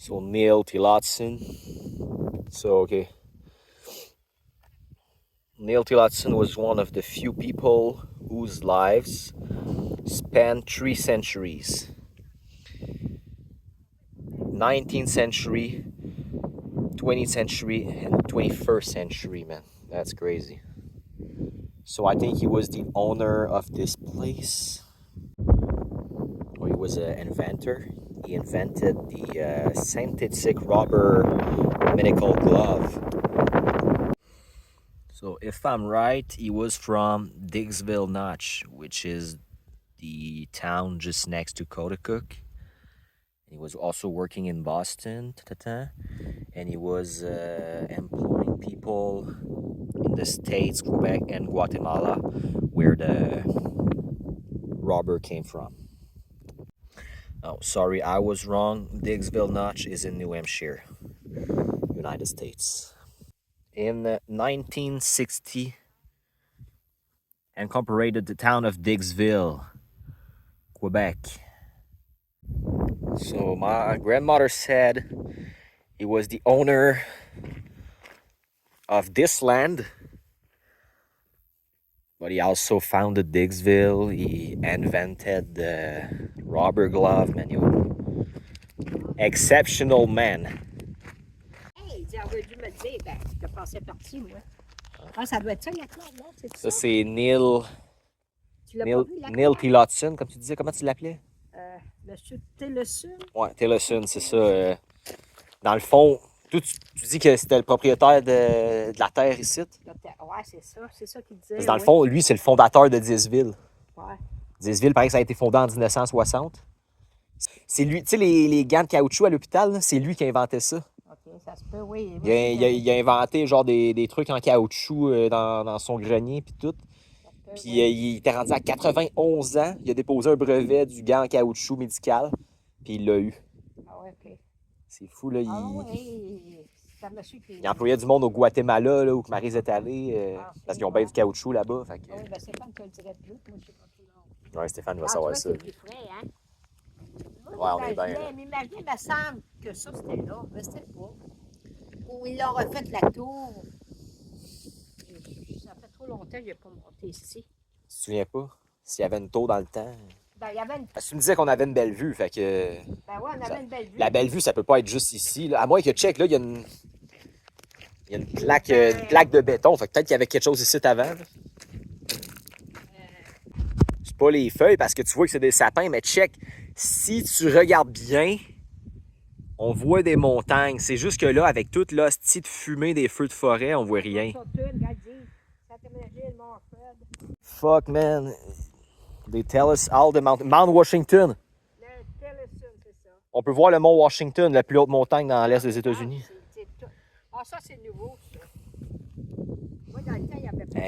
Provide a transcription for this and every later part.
So Neil Tillotson. So okay. Neil Tillotson was one of the few people whose lives spanned 3 centuries. 19th century, 20th century, and 21st century, man. That's crazy. So I think he was the owner of this place. Or he was an inventor. He invented the synthetic rubber medical glove. So if I'm right, he was from Dixville Notch, which is the town just next to Cotacook. He was also working in Boston, and he was employing people in the States, Quebec, and Guatemala, where the rubber came from. Oh, sorry, I was wrong. Dixville Notch is in New Hampshire, United States. In 1960, incorporated the town of Dixville, Quebec. So my grandmother said he was the owner of this land, but he also founded Dixville. He invented the rubber glove, man. Exceptional man. Hey, il aurait dû me le dire, ben, je passais par-ci, moi. Ah, ça doit être ça, la clé, non? C'est Ça, ça? c'est Neil Tillotson, comme tu disais. Comment tu l'appelais? Monsieur Tillotson. Ouais, Tillotson, c'est ça. Dans le fond, toi, tu dis que c'était le propriétaire de la terre ici. Ouais, c'est ça qu'il disait. Parce que dans le fond, lui, c'est le fondateur de Dixville. Ouais. Dixville, pareil, ça a été fondé en 1960. C'est lui, tu sais, les gants de caoutchouc à l'hôpital, c'est lui qui a inventé ça. OK, ça se peut, oui. Il a inventé genre des trucs en caoutchouc dans son grenier puis tout. Puis il était rendu à 91 ans. Il a déposé un brevet du gant en caoutchouc médical. Puis il l'a eu. Ah ouais, OK. C'est fou, là. Oui, c'est un monsieur qui... Il employait du monde au Guatemala, là, où Maryse est allée. Parce qu'ils ont bien du caoutchouc là-bas. Fait que... Oui, ben Stéphane te le dirait plus. Moi, je sais pas trop. Ouais, Stéphane va savoir ça. C'est plus frais, hein? Ouais, on est bien, là. Mais il me semble que ça, c'était là. Mais c'était pas. Ou ils l'ont refait la tour. Ça fait trop longtemps que je n'ai pas monté ici. Tu te souviens pas? S'il y avait une tour dans le temps. Ben, il y avait une... Parce que tu me disais qu'on avait une belle vue, fait que... Ben ouais, on avait une belle vue. La belle vue, ça peut pas être juste ici, là. À moins que check, là, il y a une plaque de béton. Fait que peut-être qu'il y avait quelque chose ici avant. C'est pas les feuilles parce que tu vois que c'est des sapins, mais check. Si tu regardes bien, on voit des montagnes. C'est juste que là, avec toute l'hostie de fumée des feux de forêt, on voit rien. Fuck, man. They tell us all the mountains. Mount Washington. On peut voir le mont Washington, la plus haute montagne dans l'est des États-Unis. Ah, ça, c'est nouveau, ça. Moi, dans le temps, il n'y avait pas ça.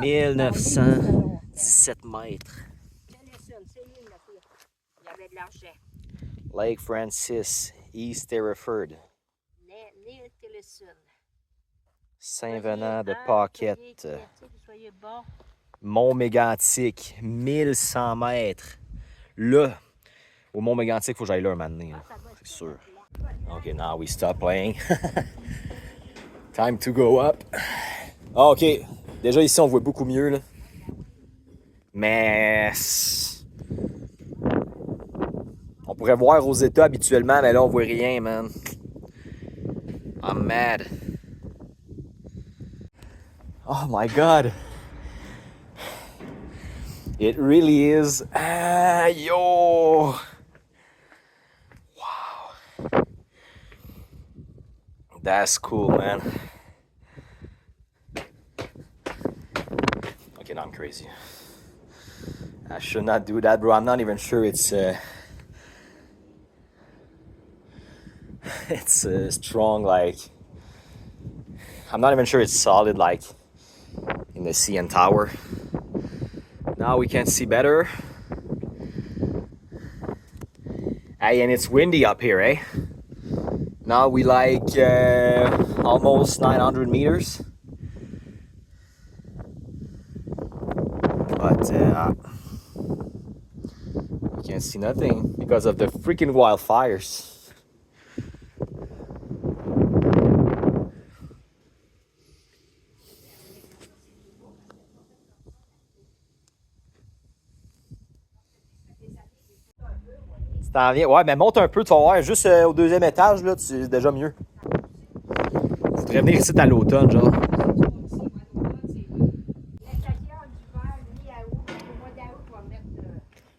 1917 mètres. C'est lui, le pire. Il y avait de l'argent. Lake Francis, East Hereford. Neil Tillotson. Saint-Venant de Paquette. Soyez bon. Mont Mégantic, 1100 mètres. Là, au Mont Mégantic, il faut que j'aille là un moment donné. C'est sûr. OK, now we stop playing. Time to go up. Ah, OK. Déjà ici, on voit beaucoup mieux, là. Mais... on pourrait voir aux États habituellement, mais là, on voit rien, man. I'm mad. Oh my God. It really is. Ah, yo. Wow. That's cool, man. Okay, now I'm crazy. I should not do that, bro. I'm not even sure it's strong, like... I'm not even sure it's solid, like, in the CN Tower. Now we can see better. Hey, and it's windy up here, eh? Now we like almost 900 meters. But you can't see nothing because of the freaking wildfires. T'en viens. Ouais, mais monte un peu, tu vas voir. Juste au deuxième étage, là, c'est déjà mieux. Faudrait venir ici à l'automne, genre.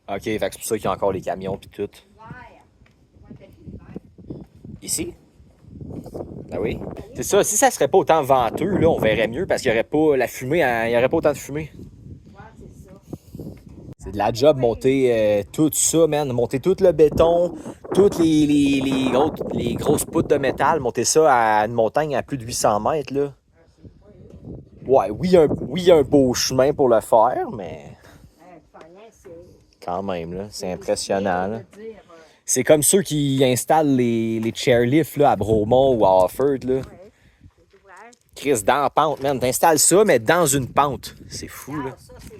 Ok, fait que c'est pour ça qu'il y a encore les camions pis tout. Ici? Ben oui. C'est ça, si ça serait pas autant venteux, là, on verrait mieux parce qu'il y aurait pas la fumée, il y aurait pas autant de fumée. C'est de la job monter tout ça, man. Monter tout le béton, toutes les grosses poutres de métal, monter ça à une montagne à plus de 800 mètres, là. Ouais, oui, il y a un beau chemin pour le faire, mais quand même, là, c'est impressionnant, là. C'est comme ceux qui installent les chairlifts là, à Bromont ou à Offord, là. Chris, dans la pente, man. T'installes ça, mais dans une pente. C'est fou, là. Ça, c'est